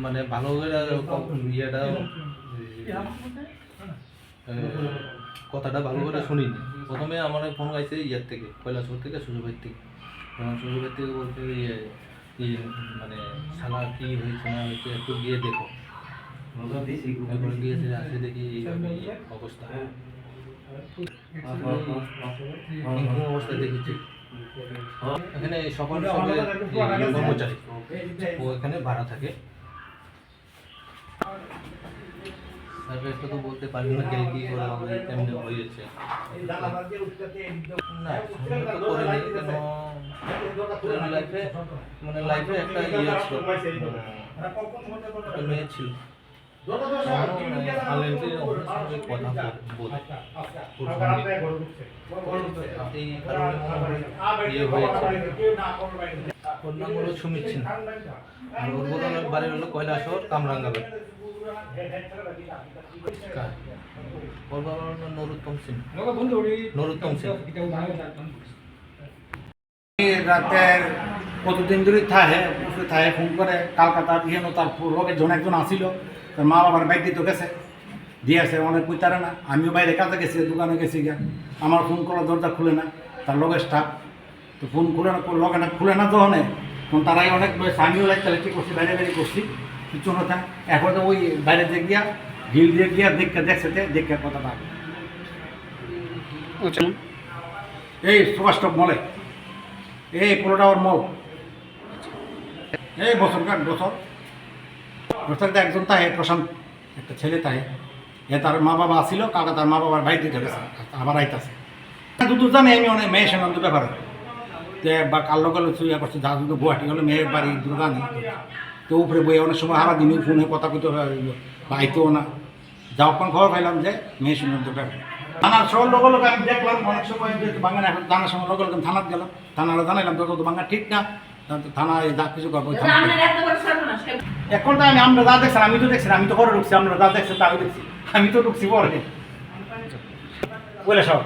মানে ভালো করে ইয়েটা কথাটা ভালো করে শুনিনি। প্রথমে আমার ফোন গাইছে ইয়ার থেকে, কৈলাসপুর থেকে, সুযোগের থেকে। সুযোগের থেকে বলতে মানে শালা কী হয়েছে না হয়েছে একটু গিয়ে দেখো। তারপরে গিয়েছে, আসে দেখি অবস্থা, অবস্থা দেখেছি। এখানে সকল কর্মচারী, ও এখানে ভাড়া থাকে। তারপরে একটা তো বলতে পারবি না কে কি করে হবে, কেমনি হয়েছে না করিনি। কেন লাইফে মানে লাইফে একটা ইয়ে ছিল, একটা মেয়ে ছিল, কথা বলে এই কারণে ইয়ে হয়েছে। ওর নাম হলো সুমিত সিং, আর ওর বাড়ি হলো কৈলাসহর কামরাঙ্গাবে। ওর বাবার নাম নরোত্তম সিং। রাতে কতদিন ধরে থাকে ফোন করে কলকাতার তার লোকের জন একজন আসিল, তার মা বাবার বাইক দিতে গেছে, দিয়েছে অনেক বুঝতারে না। আমিও বাইরে কাজে গেছি, দোকানে গেছি গিয়া, আমার ফোন করার দরজা খুলে না, তার লোকের স্টাফ তো ফোন খুলে না, লগেটা খুলে না যখন তখন তারাই অনেক বয়স, আমিও লাইতে করছি, বাইরে বাইরে করছি কিছু না। এখন তো ওই বাইরে দিয়ে গিয়া ঢিল দিয়ে গিয়া দেখছে দেখে কথাটা এই সুভাষটপ মলে, এই পুরোটাওয়ার মল, এই বছর একজন তাহে প্রশান্ত একটা ছেলে তাহে, তার মা বাবা আসিল, কাকা তার মা বাবার বাইরে দিতে গেছে, আবার আইতাছে দুটো জানি আমি অনেক মেয়ের সঙ্গে দুটো ব্যাপারে বা কার লোক ইয়া করছে, যা দুটো গুয়াহাটি হলো মেয়ের বাড়ি দুটো জানি, তো উপরে বই অনেক সময় হারা দিনই ফোনে কথা কইতে বা আইতেও না। যখন খবর পাইলাম যে মেয়ের সঙ্গে দুটো ব্যাপারে থানার সব লোক আমি দেখলাম, অনেক সময় যেহেতু বাঙালি এখন জানার সময় লোক থানাত গেলাম, থানারা জানাইলাম তো বাংলা ঠিক না, থানায় যা কিছু করবো। এখন তো আমরা যা দেখছেন আমি তো দেখছি, আমি তো পরে ঢুকছি, আমরা যা দেখছেন তা আমি দেখছি, আমি তো ঢুকছি পরে বলে সব।